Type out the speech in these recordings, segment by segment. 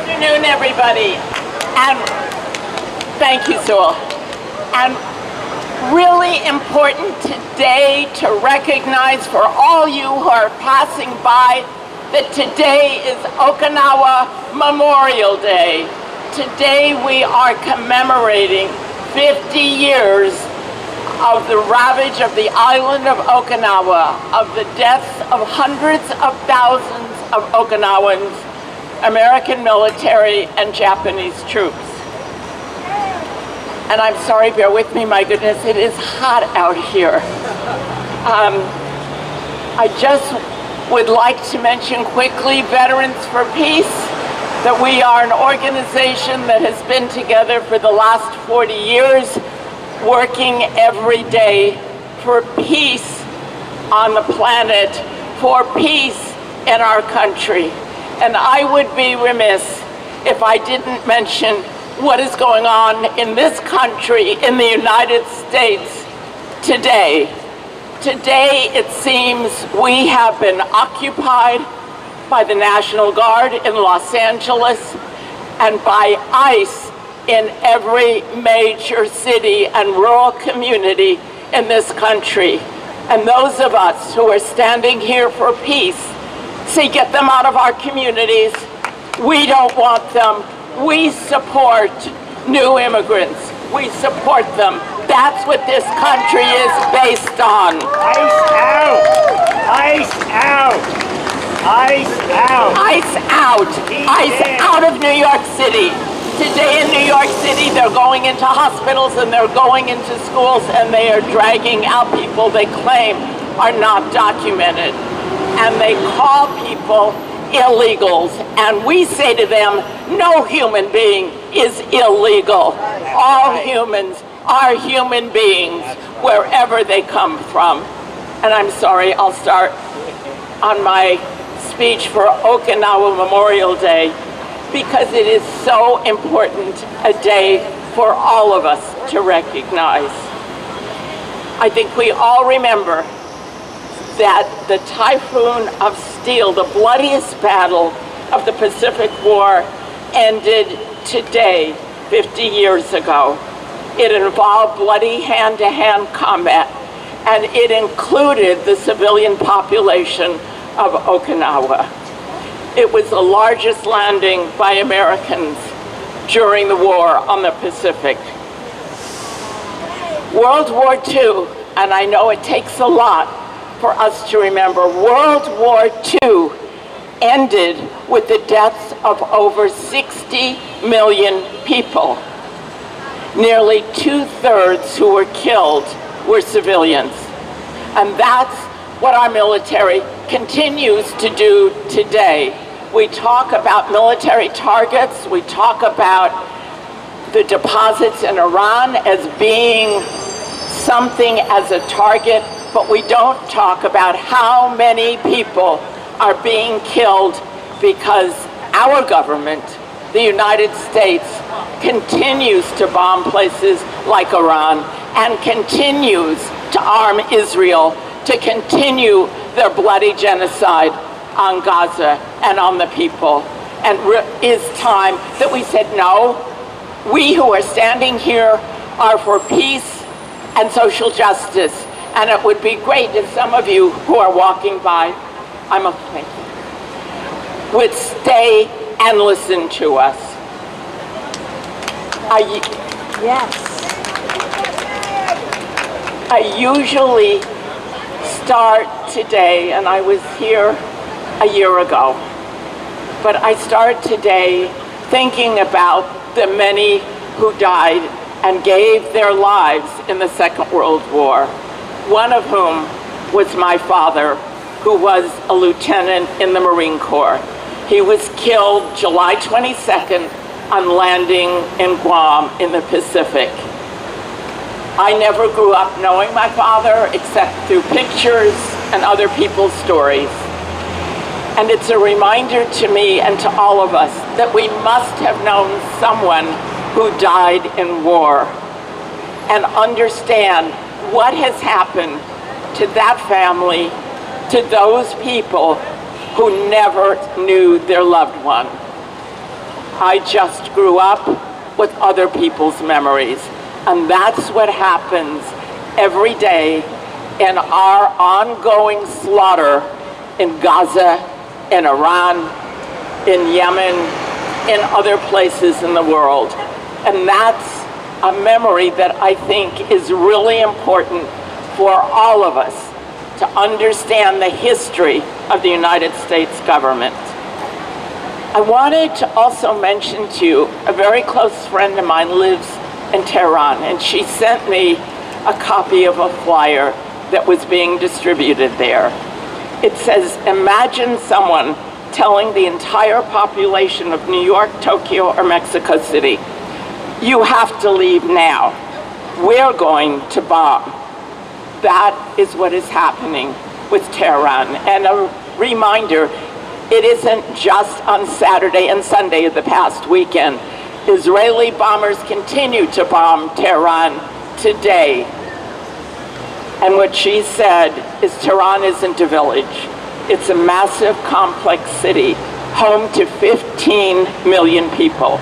afternoon, everybody, and thank you, Sewell. And really important today to recognize for all you who are passing by that today is Okinawa Memorial Day. Today we are commemorating 50 years of the ravage of the island of Okinawa, of the deaths of hundreds of thousands of Okinawans, American military and Japanese troops. And I'm sorry, bear with me, my goodness, it is hot out here. I just would like to mention quickly Veterans for Peace, that we are an organization that has been together for the last 40 years, working every day for peace on the planet, for peace in our country. And I would be remiss if I didn't mention what is going on in this country, in the United States today. Today, it seems we have been occupied by the National Guard in Los Angeles and by ICE in every major city and rural community in this country. And those of us who are standing here for peace, say, get them out of our communities. We don't want them. We support new immigrants. We support them. That's what this country is based on. ICE out! ICE out! ICE out! ICE out! ICE out of New York City. Today in New York City, they're going into hospitals and they're going into schools and they are dragging out people they claim are not documented. And they call people illegals. And we say to them, no human being is illegal. All humans are human beings wherever they come from. And I'm sorry, I'll start on my speech for Okinawa Memorial Day because it is so important a day for all of us to recognize. I think we all remember that the Typhoon of Steel, the bloodiest battle of the Pacific War, ended today, 50 years ago. It involved bloody hand-to-hand combat, and it included the civilian population of Okinawa. It was the largest landing by Americans during the war on the Pacific. World War II, and I know it takes a lot for us to remember, World War II ended with the deaths of over 60 million people. Nearly 2/3 who were killed were civilians. And that's what our military continues to do today. We talk about military targets, we talk about the deposits in Iran as being something as a target, but we don't talk about how many people are being killed because our government, the United States, continues to bomb places like Iran and continues to arm Israel to continue their bloody genocide on Gaza and on the people. And it's time that we said, no, we who are standing here are for peace and social justice. And it would be great if some of you who are walking by, I'm okay, would stay and listen to us. Yes. I usually start today, and I was here a year ago, but I start today thinking about the many who died and gave their lives in the Second World War, one of whom was my father, who was a lieutenant in the Marine Corps. He was killed July 22nd on landing in Guam in the Pacific. I never grew up knowing my father except through pictures and other people's stories. And it's a reminder to me and to all of us that we must have known someone who died in war and understand what has happened to that family, to those people who never knew their loved one. I just grew up with other people's memories. And that's what happens every day in our ongoing slaughter in Gaza, in Iran, in Yemen, in other places in the world. And that's a memory that I think is really important for all of us to understand the history of the United States government. I wanted to also mention to you, a very close friend of mine lives in Tehran, and she sent me a copy of a flyer that was being distributed there. It says, imagine someone telling the entire population of New York, Tokyo, or Mexico City, you have to leave now. We're going to bomb. That is what is happening with Tehran. And a reminder, it isn't just on Saturday and Sunday of the past weekend. Israeli bombers continue to bomb Tehran today. And what she said is Tehran isn't a village. It's a massive, complex city, home to 15 million people.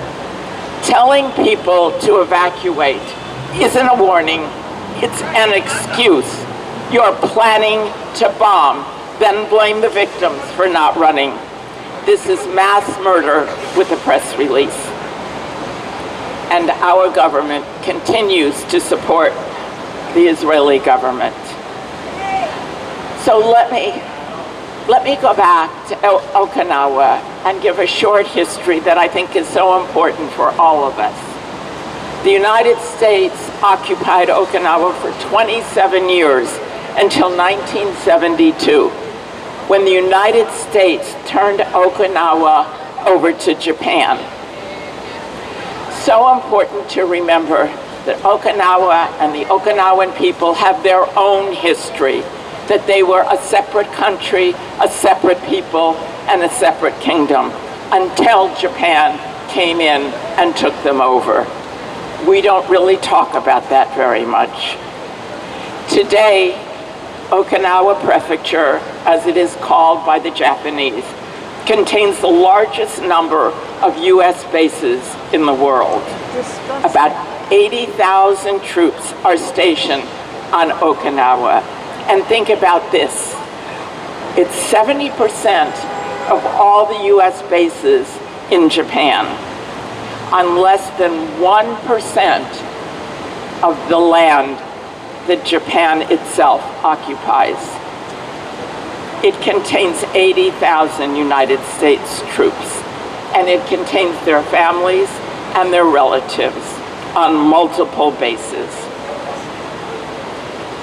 Telling people to evacuate isn't a warning, it's an excuse. You're planning to bomb, then blame the victims for not running. This is mass murder with a press release. And our government continues to support the Israeli government. So let me go back to Okinawa and give a short history that I think is so important for all of us. The United States occupied Okinawa for 27 years until 1972, when the United States turned Okinawa over to Japan. So important to remember that Okinawa and the Okinawan people have their own history, that they were a separate country, a separate people, and a separate kingdom until Japan came in and took them over. We don't really talk about that very much. Today, Okinawa Prefecture, as it is called by the Japanese, contains the largest number of U.S. bases in the world. About 80,000 troops are stationed on Okinawa. And think about this. It's 70% of all the U.S. bases in Japan, on less than 1% of the land that Japan itself occupies. It contains 80,000 United States troops, and it contains their families and their relatives on multiple bases.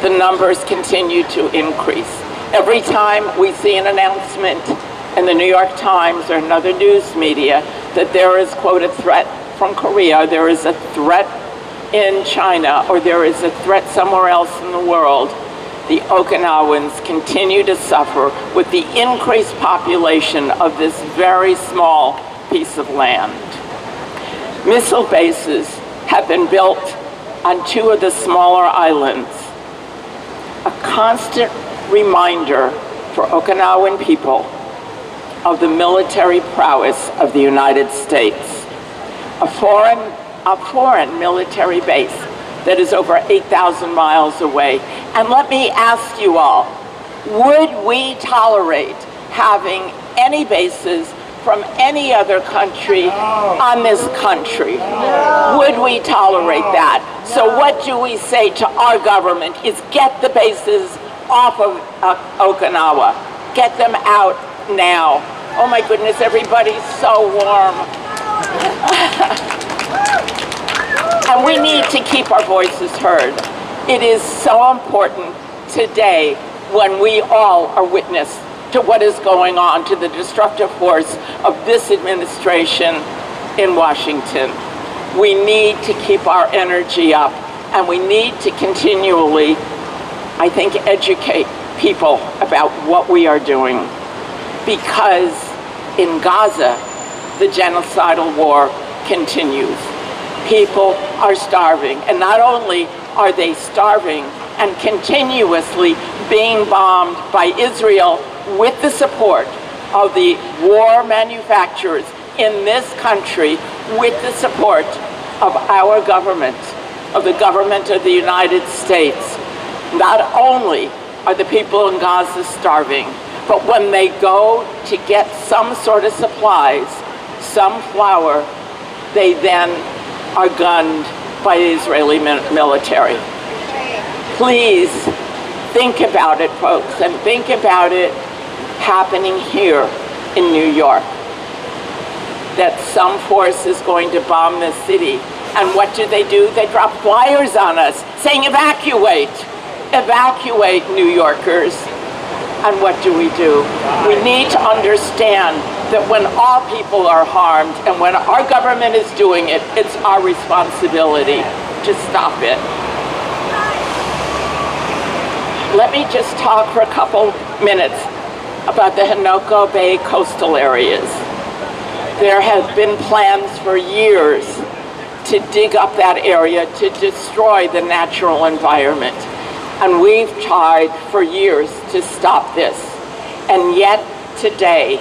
The numbers continue to increase. Every time we see an announcement in the New York Times or another news media that there is, quote, a threat from Korea, there is a threat in China, or there is a threat somewhere else in the world, the Okinawans continue to suffer with the increased population of this very small piece of land. Missile bases have been built on two of the smaller islands, a constant reminder for Okinawan people of the military prowess of the United States. A foreign military base that is over 8,000 miles away. And let me ask you all, would we tolerate having any bases from any other country on this country? Would we tolerate that? So what do we say to our government is get the bases off of Okinawa. Get them out now. Oh my goodness, everybody's so warm. And we need to keep our voices heard. It is so important today when we all are witness to what is going on, to the destructive force of this administration in Washington. We need to keep our energy up, and we need to continually, I think, educate people about what we are doing. Because in Gaza, the genocidal war continues. People are starving, and not only are they starving and continuously being bombed by Israel with the support of the war manufacturers in this country with the support of our government, of the government of the United States. Not only are the people in Gaza starving, but when they go to get some sort of supplies, some flour, they then are gunned by the Israeli military. Please think about it, folks, and think about it happening here in New York, that some force is going to bomb this city. And what do? They drop flyers on us saying, evacuate, evacuate, New Yorkers. And what do? We need to understand that when all people are harmed and when our government is doing it, it's our responsibility to stop it. Let me just talk for a couple minutes about the Henoko Bay coastal areas. There have been plans for years to dig up that area to destroy the natural environment. And we've tried for years to stop this. And yet today,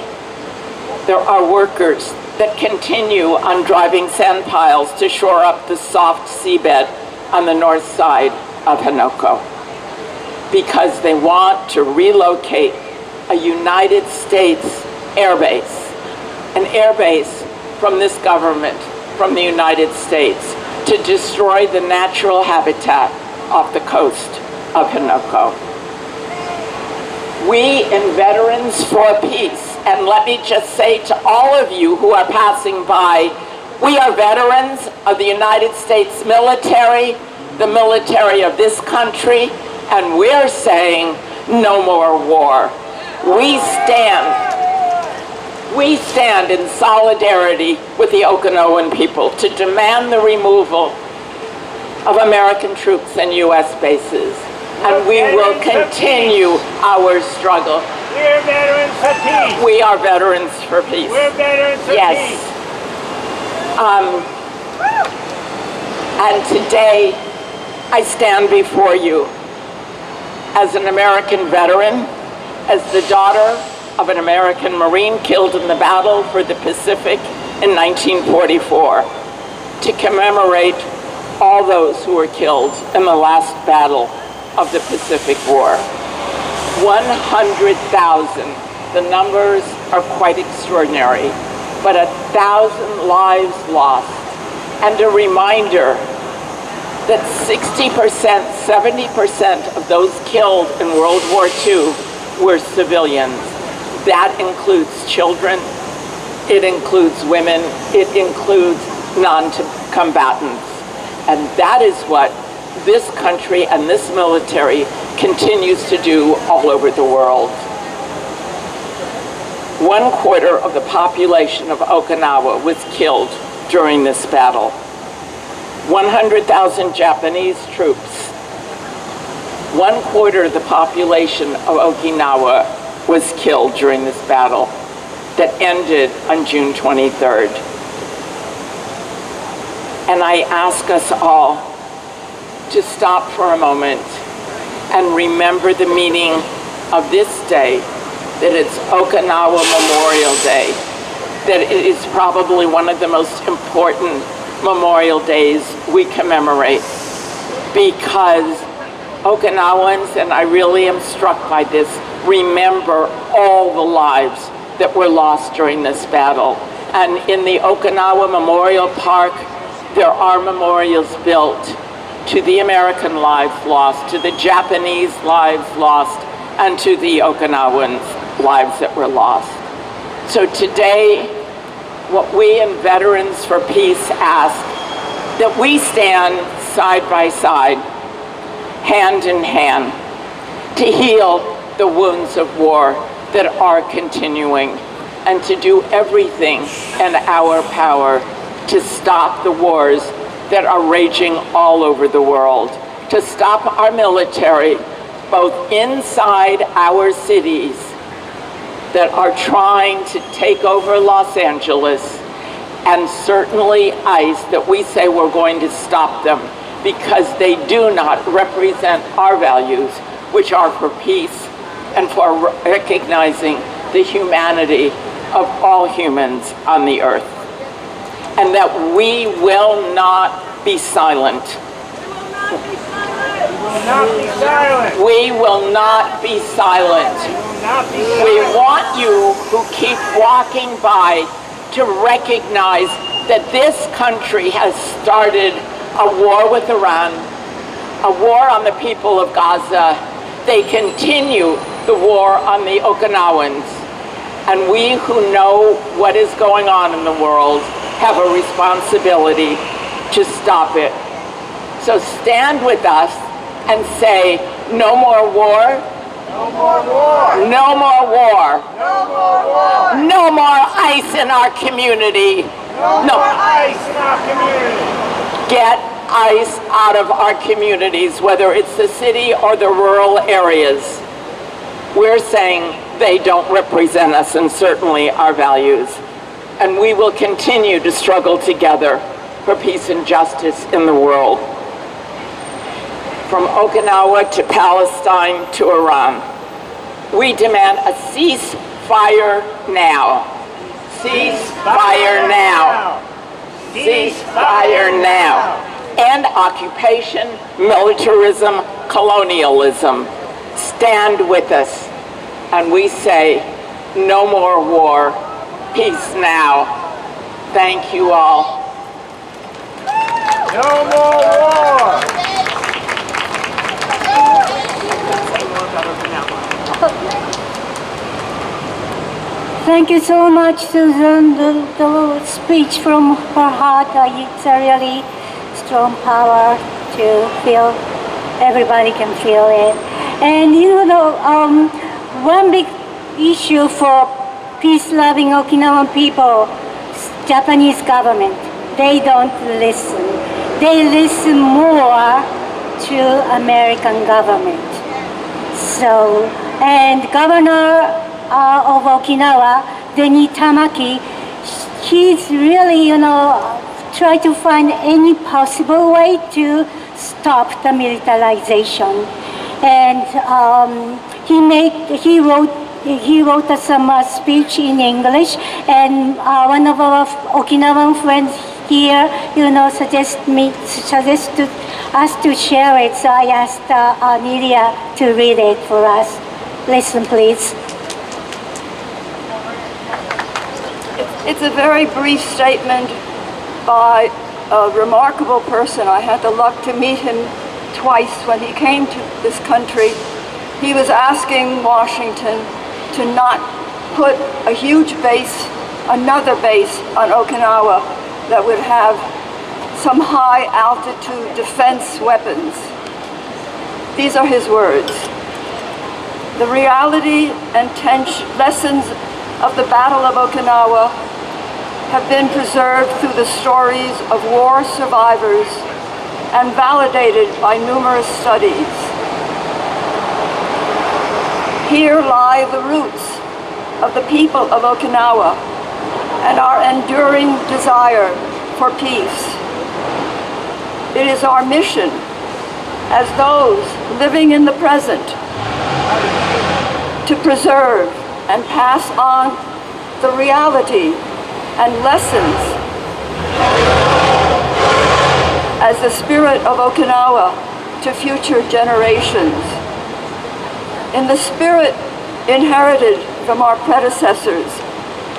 there are workers that continue on driving sand piles to shore up the soft seabed on the north side of Henoko, because they want to relocate a United States airbase, an airbase from this government, from the United States, to destroy the natural habitat off the coast of Henoko. We in Veterans for Peace, and let me just say to all of you who are passing by, we are veterans of the United States military, the military of this country, and we're saying no more war. We stand in solidarity with the Okinawan people to demand the removal of American troops and U.S. bases. And we will continue our struggle. We're veterans for peace. We are veterans for peace. We're veterans for peace. And today, I stand before you as an American veteran, as the daughter of an American Marine killed in the battle for the Pacific in 1944, to commemorate all those who were killed in the last battle of the Pacific War. 100,000. The numbers are quite extraordinary, but 1,000 lives lost. And a reminder that 60%, 70% of those killed in World War II were civilians. That includes children, it includes women, it includes non-combatants. And that is what this country and this military continues to do all over the world. 1/4 of the population of Okinawa was killed during this battle. 100,000 Japanese troops. 1/4 of the population of Okinawa was killed during this battle that ended on June 23rd. And I ask us all to stop for a moment and remember the meaning of this day, that it's Okinawa Memorial Day, that it is probably one of the most important Memorial Days we commemorate, because Okinawans, and I really am struck by this, remember all the lives that were lost during this battle. And in the Okinawa Memorial Park, there are memorials built to the American lives lost, to the Japanese lives lost, and to the Okinawans' lives that were lost. So today, what we in Veterans for Peace ask, that we stand side by side, hand in hand, to heal the wounds of war that are continuing, and to do everything in our power to stop the wars that are raging all over the world, to stop our military, both inside our cities that are trying to take over Los Angeles, and certainly ICE, that we say we're going to stop them because they do not represent our values, which are for peace and for recognizing the humanity of all humans on the earth, and that we will not be silent. We will not be silent. We want you who keep walking by to recognize that this country has started a war with Iran, a war on the people of Gaza. They continue the war on the Okinawans. And we who know what is going on in the world have a responsibility to stop it. So stand with us and say, no more war. No more war. No more war. No more war. No more ice in our community. No more ice in our community. Get ice out of our communities, whether it's the city or the rural areas. We're saying they don't represent us and certainly our values. And we will continue to struggle together for peace and justice in the world. From Okinawa to Palestine to Iran, we demand a ceasefire now. Ceasefire now. Ceasefire now. End occupation, militarism, colonialism. Stand with us. And we say, no more war. Peace now. Thank you all. No more war. Thank you so much, Susan. The speech from her heart, it's a really strong power to feel. Everybody can feel it. And you know, one big issue for peace-loving Okinawan people, Japanese government, they don't listen. They listen more to American government. So, and Governor of Okinawa, Denny Tamaki, he's really, try to find any possible way to stop the militarization. And he wrote some speech in English, and one of our Okinawan friends here, suggested us to share it. So I asked Nydia to read it for us. Listen, please. It's a very brief statement by a remarkable person. I had the luck to meet him twice when he came to this country. He was asking Washington to not put a huge base, another base on Okinawa that would have some high altitude defense weapons. These are his words. The reality and lessons of the Battle of Okinawa have been preserved through the stories of war survivors and validated by numerous studies. Here lie the roots of the people of Okinawa and our enduring desire for peace. It is our mission as those living in the present to preserve and pass on the reality and lessons as the spirit of Okinawa to future generations. In the spirit inherited from our predecessors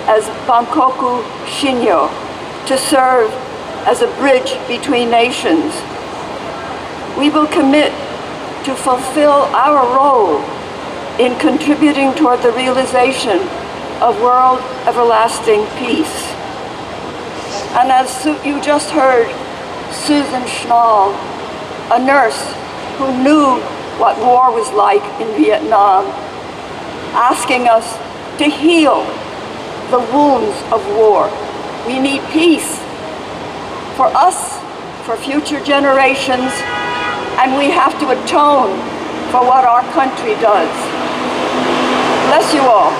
as Bankoku Shinyo, to serve as a bridge between nations, we will commit to fulfill our role in contributing toward the realization of world everlasting peace. And as you just heard, Susan Schnall, a nurse who knew what war was like in Vietnam, asking us to heal the wounds of war. We need peace for us, for future generations, and we have to atone for what our country does. Bless you all.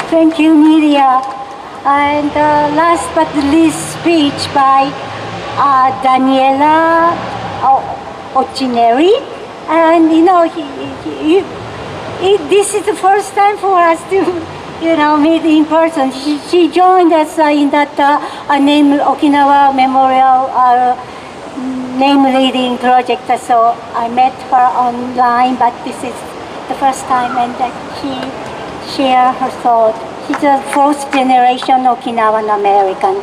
Thank you, Nydia. And last but not least, speech by Daniella Occhineri. And this is the first time for us to, meet in person. She joined us in that name Okinawa Memorial name reading project. So I met her online, but this is the first time, and that she shared her thought. She's a fourth generation Okinawan American.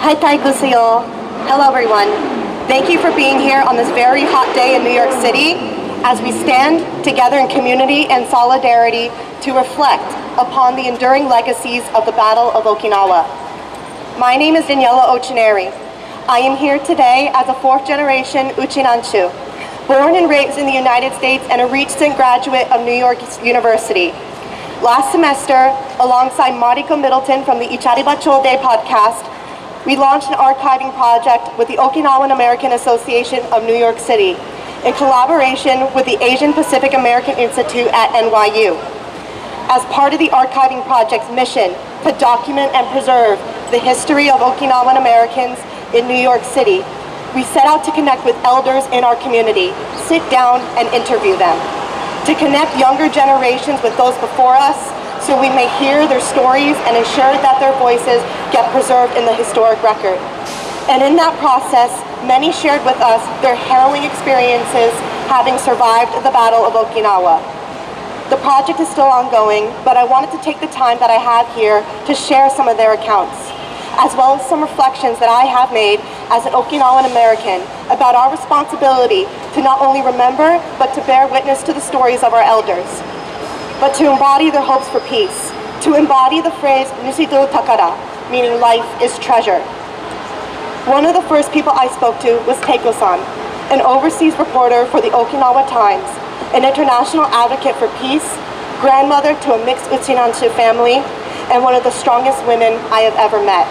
Hi, Taigusuyo. Hello, everyone. Thank you for being here on this very hot day in New York City as we stand together in community and solidarity to reflect upon the enduring legacies of the Battle of Okinawa. My name is Daniella Occhineri. I am here today as a fourth-generation Uchinanchu, born and raised in the United States and a recent graduate of New York University. Last semester, alongside Mariko Middleton from the Ichariba Chode podcast, we launched an archiving project with the Okinawan American Association of New York City in collaboration with the Asian Pacific American Institute at NYU. As part of the archiving project's mission to document and preserve the history of Okinawan Americans in New York City, we set out to connect with elders in our community, sit down and interview them, to connect younger generations with those before us, so we may hear their stories and ensure that their voices get preserved in the historic record. And in that process, many shared with us their harrowing experiences having survived the Battle of Okinawa. The project is still ongoing, but I wanted to take the time that I have here to share some of their accounts, as well as some reflections that I have made as an Okinawan American about our responsibility to not only remember, but to bear witness to the stories of our elders, but to embody their hopes for peace, to embody the phrase "Nusido Takara," meaning life is treasure. One of the first people I spoke to was Teiko-san, an overseas reporter for the Okinawa Times, an international advocate for peace, grandmother to a mixed Uchinanchu family, and one of the strongest women I have ever met.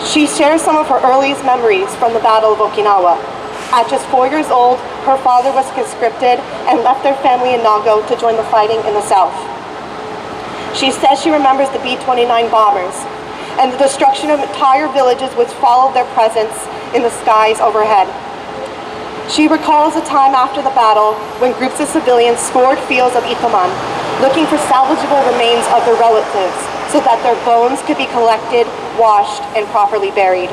She shares some of her earliest memories from the Battle of Okinawa. At just 4 years old, her father was conscripted and left their family in Nago to join the fighting in the south. She says she remembers the B-29 bombers and the destruction of entire villages which followed their presence in the skies overhead. She recalls a time after the battle when groups of civilians scoured fields of Itoman, looking for salvageable remains of their relatives so that their bones could be collected, washed, and properly buried.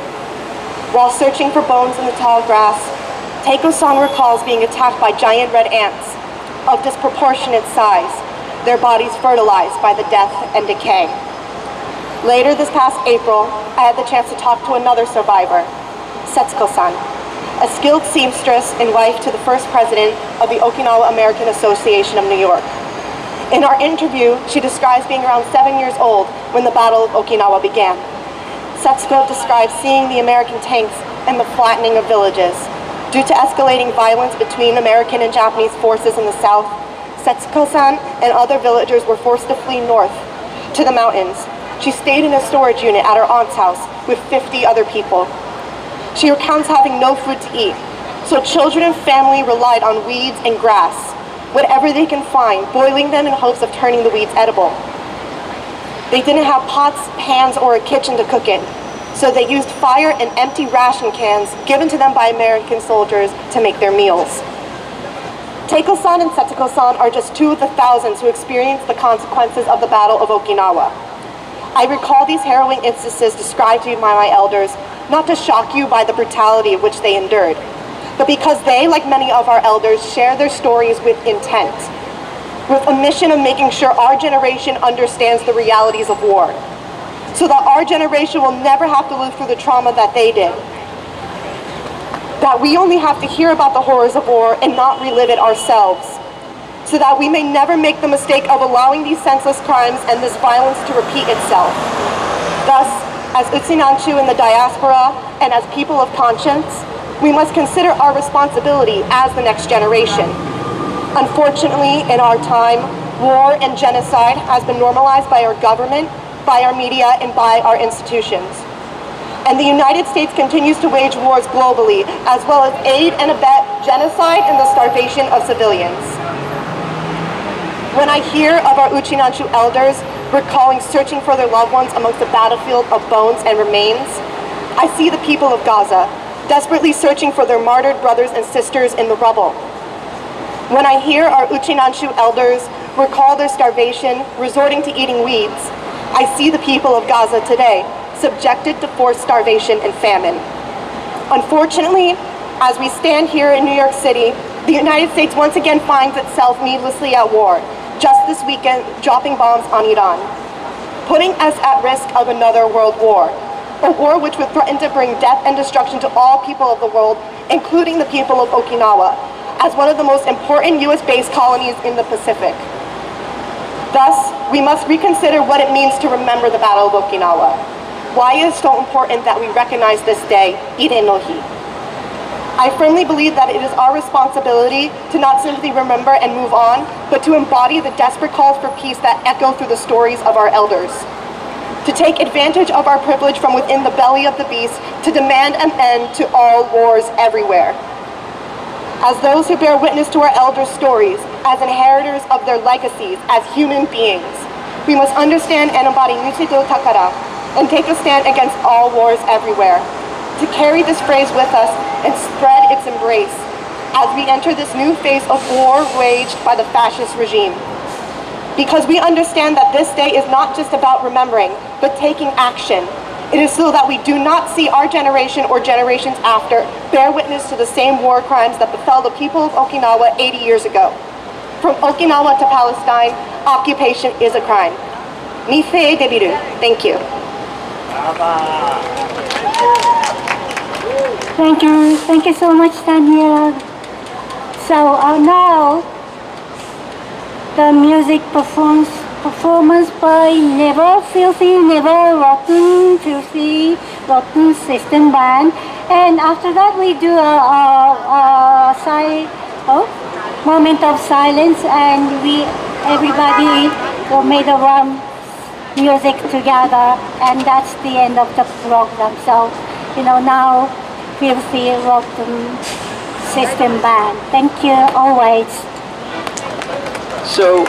While searching for bones in the tall grass, Teiko-san recalls being attacked by giant red ants of disproportionate size, their bodies fertilized by the death and decay. Later this past April, I had the chance to talk to another survivor, Setsuko-san, a skilled seamstress and wife to the first president of the Okinawa American Association of New York. In our interview, she describes being around 7 years old when the Battle of Okinawa began. Setsuko describes seeing the American tanks and the flattening of villages. Due to escalating violence between American and Japanese forces in the south, Setsuko-san and other villagers were forced to flee north to the mountains. She stayed in a storage unit at her aunt's house with 50 other people. She recounts having no food to eat, so children and family relied on weeds and grass, whatever they can find, boiling them in hopes of turning the weeds edible. They didn't have pots, pans, or a kitchen to cook in, so they used fire and empty ration cans given to them by American soldiers to make their meals. Teiko-san and Setsuko-san are just two of the thousands who experienced the consequences of the Battle of Okinawa. I recall these harrowing instances described to me by my elders, not to shock you by the brutality of which they endured, but because they, like many of our elders, share their stories with intent, with a mission of making sure our generation understands the realities of war, so that our generation will never have to live through the trauma that they did. That we only have to hear about the horrors of war and not relive it ourselves, so that we may never make the mistake of allowing these senseless crimes and this violence to repeat itself. Thus, as Utsunanchu in the diaspora and as people of conscience, we must consider our responsibility as the next generation. Unfortunately, in our time, war and genocide has been normalized by our government, by our media, and by our institutions. And the United States continues to wage wars globally, as well as aid and abet genocide and the starvation of civilians. When I hear of our Uchinanchu elders recalling searching for their loved ones amongst a battlefield of bones and remains, I see the people of Gaza desperately searching for their martyred brothers and sisters in the rubble. When I hear our Uchinanshu elders recall their starvation, resorting to eating weeds, I see the people of Gaza today subjected to forced starvation and famine. Unfortunately, as we stand here in New York City, the United States once again finds itself needlessly at war, just this weekend dropping bombs on Iran, putting us at risk of another world war, a war which would threaten to bring death and destruction to all people of the world, including the people of Okinawa, as one of the most important US-based colonies in the Pacific. Thus, we must reconsider what it means to remember the Battle of Okinawa. Why it is so important that we recognize this day, Ire no Hi. I firmly believe that it is our responsibility to not simply remember and move on, but to embody the desperate calls for peace that echo through the stories of our elders. To take advantage of our privilege from within the belly of the beast to demand an end to all wars everywhere. As those who bear witness to our elders' stories, as inheritors of their legacies, as human beings, we must understand and embody Nichido Takara and take a stand against all wars everywhere. To carry this phrase with us and spread its embrace as we enter this new phase of war waged by the fascist regime. Because we understand that this day is not just about remembering, but taking action. It is so that we do not see our generation or generations after bear witness to the same war crimes that befell the people of Okinawa 80 years ago. From Okinawa to Palestine, occupation is a crime. Nife debiru. Thank you. Thank you so much, Daniella. So now the music performance by Never Filthy, Never Rotten, Filthy, Rotten System Band, and after that we do a moment of silence, and everybody will make a music together, and that's the end of the program. So now Filthy Rotten System Band. Thank you always. So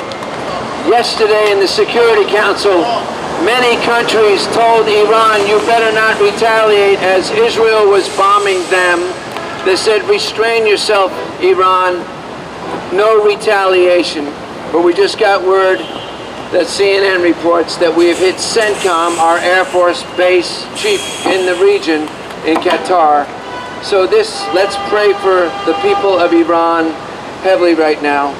yesterday in the Security Council, many countries told Iran, you better not retaliate, as Israel was bombing them. They said, restrain yourself, Iran, no retaliation. But we just got word that CNN reports that we have hit CENTCOM, our Air Force base chief in the region in Qatar. So let's pray for the people of Iran heavily right now.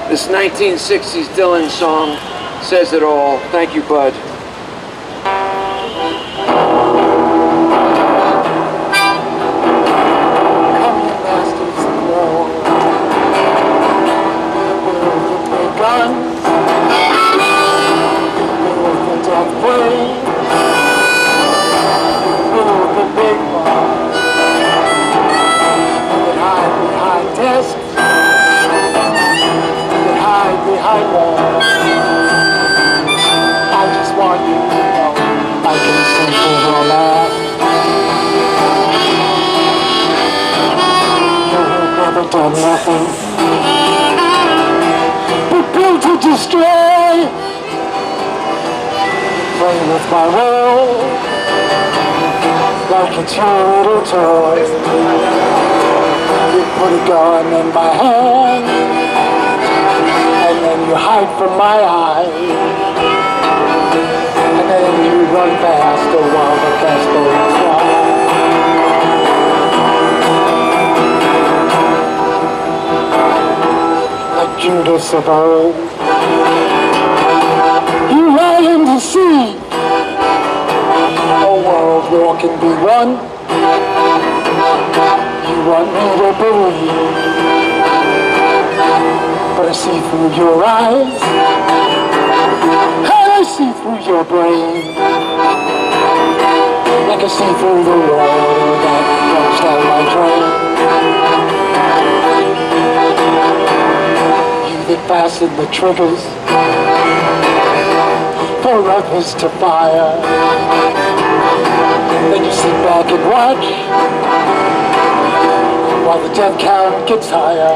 This 1960s Dylan song says it all. Thank you, Bud. Behind walls, I just want you to know I can simply laugh. You've never done nothing but build to destroy. Play with my world like it's your little toy. You put a gun in my hand, and then you hide from my eyes, and then you run faster while the best boys fly. Like Judas of old, you ran in to see a world war can be won. You want me to believe, but I see through your eyes, and I see through your brain, like I see through the water that runs down my drain. You that fasten the triggers for others to fire, then you sit back and watch while the death count gets higher.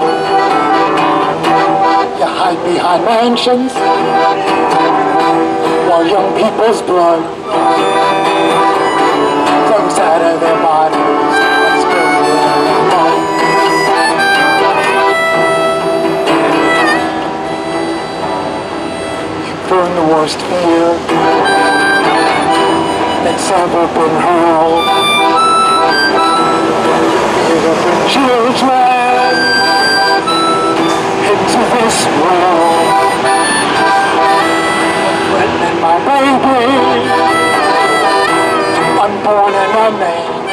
You hide behind mansions while our young people's blood flows out of their bodies and spills in the mud. You've burned the worst fear that's ever been hurled. Innocent children into this world. Threatening my baby, unborn and unnamed.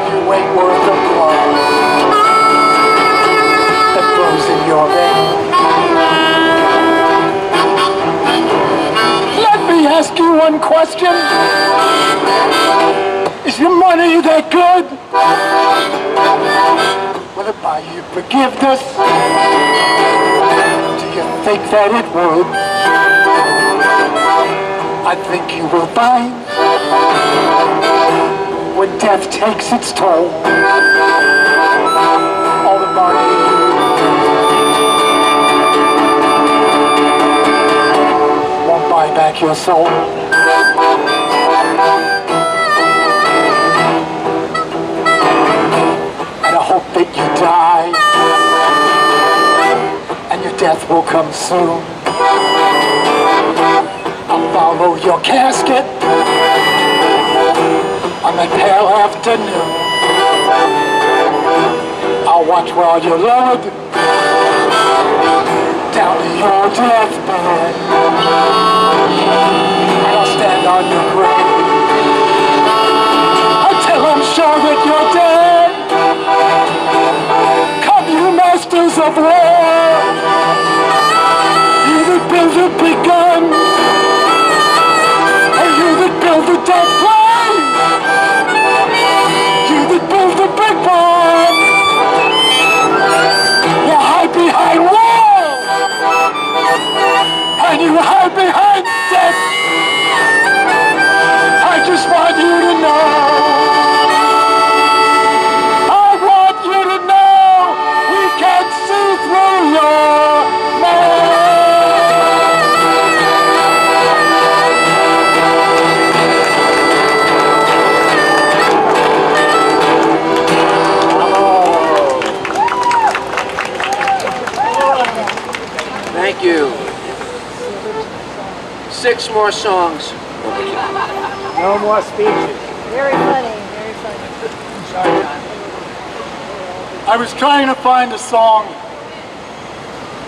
You ain't worth the blood that flows in your veins. Let me ask you one question. Is your money that good? Will it buy you forgiveness? Do you think that it would? I think you will find when death takes its toll, all the money won't buy back your soul. Hope that you die, and your death will come soon. I'll follow your casket on that pale afternoon. I'll watch while you're lowered down to your deathbed, and I'll stand on your grave until I'm sure that you're dead. Come, you masters of war, you that build the big guns, and you that build the death plane, you that build the big bomb, you hide behind walls, and you hide behind death. I just want you to know. Thank you. 6 more songs. No more speeches. Very funny, very funny. Sorry, John. I was trying to find a song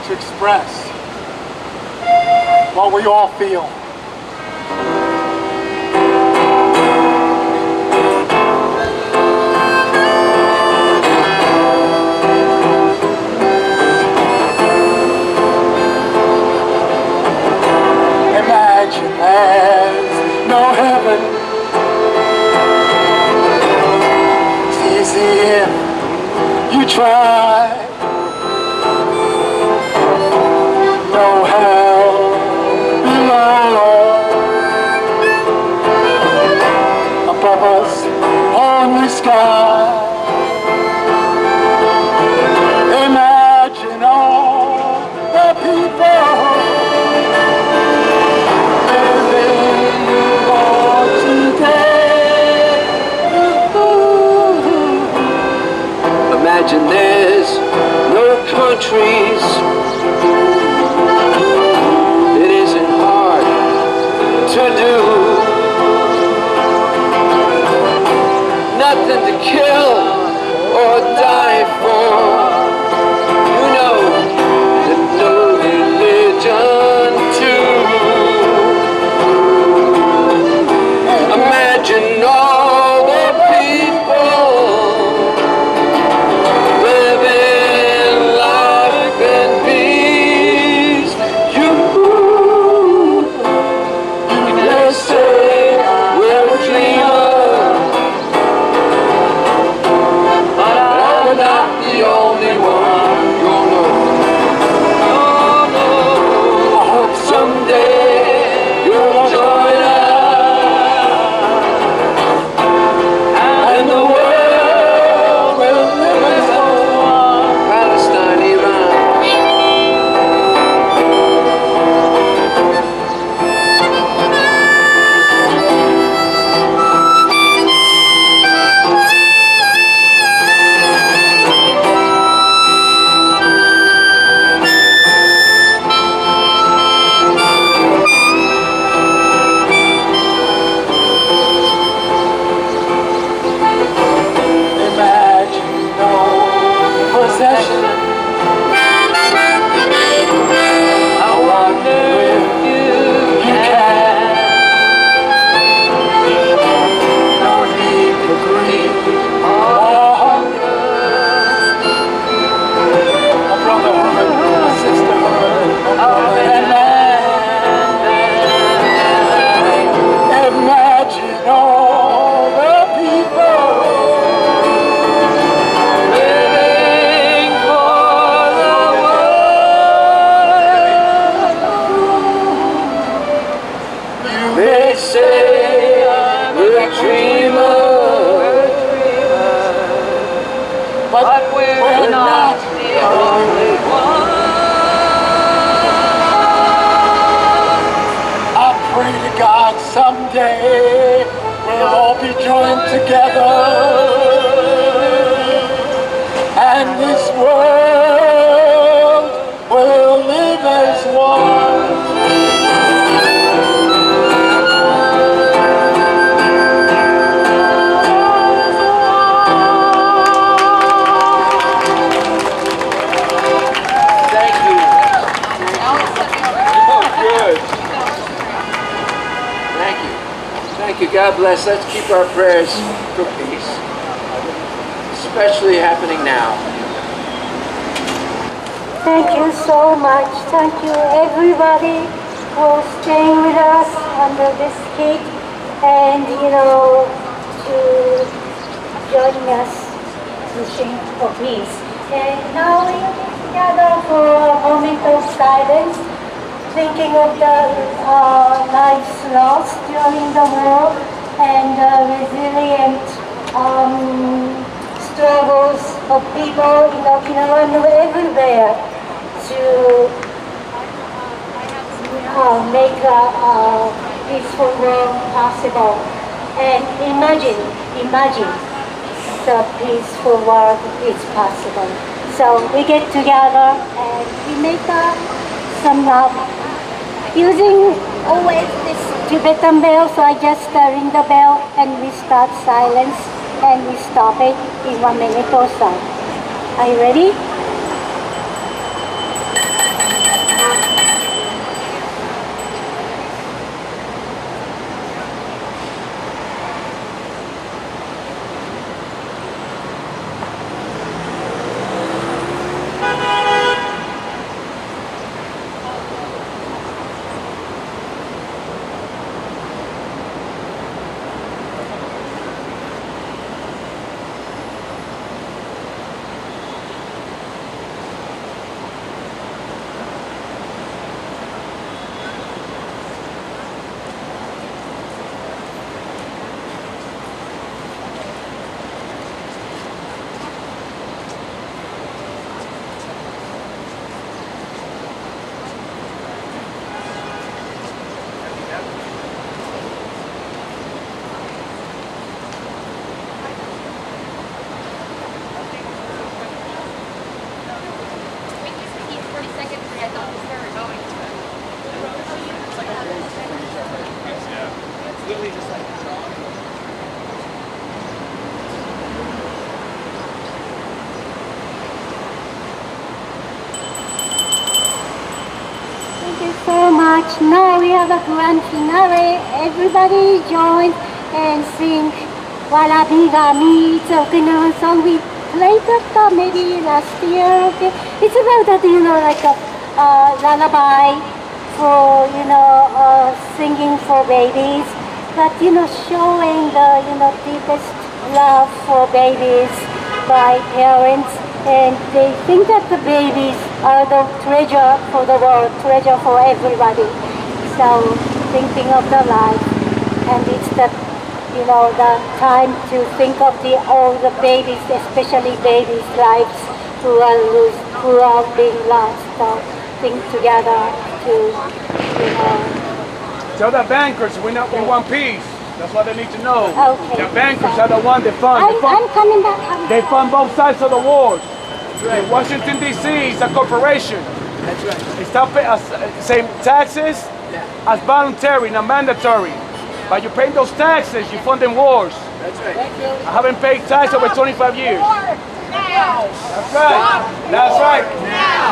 to express what we all feel. Imagine there's no heaven. It's easy if you try. No hell below. Above us, only sky. Imagine all the people living for today. Imagine there's no countries. It isn't hard to do. Nothing to kill. dreamers, but we're not the only I pray to God someday we'll all be joined together and this world will live as one. thank you. Oh, good. Thank you. Thank you. God bless. Let's keep our prayers for peace, especially happening now. Thank you so much. Thank you everybody for staying with us under this heat and to joining us wishing for peace. And now we will be together for a moment of silence, thinking of the lives lost during the war and resilient struggles of people in Okinawa and everywhere to make a peaceful world possible. And imagine the peaceful world is possible. So we get together and we make some using always this Tibetan bell. So I just ring the bell and we start silence and we stop it in 1 minute or so. Are you ready? Thank you so much. Now we have a grand finale. Everybody join and sing Warabigami. It's an Okinawan song. We played that maybe last year. Okay, it's about that like a lullaby for singing for babies, but showing the deepest love for babies by parents. And they think that the babies are the treasure for the world, treasure for everybody. So thinking of the life, and it's the the time to think of all the babies, especially babies' lives who are being lost. So think together to Tell the bankers we want peace. That's what they need to know. Okay. The bankers are the one that fund. I'm coming back. They fund both sides of the wars. Right. Washington, D.C. is a corporation. That's right. It's not same taxes as voluntary, not mandatory. By you paying those taxes, you funding wars. That's right. I haven't paid tax over 25 years. Now. That's right. That's right.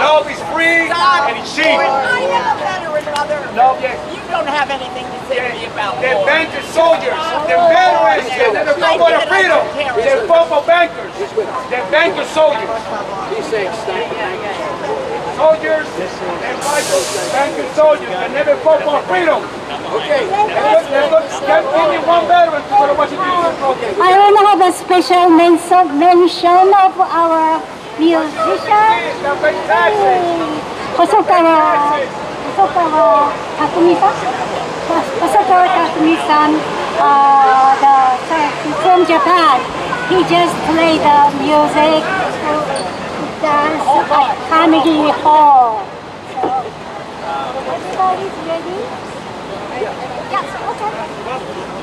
Love is free and it's cheap. I am a veteran, mother. No, yeah. You don't have anything to say to me about They're war. bankers, soldiers, they're veterans, they're the fought for freedom, they're fought for bankers, they're banker soldiers. He's saying stop. Soldiers, and banker soldiers, they never fought for freedom. Okay. Give me one veteran to go to Washington. I want to have a special mention of our musician, Hosokawa Takumi-san. The from Japan. He just played the music, dance at Family Hall. So, everybody's ready? Yes, okay.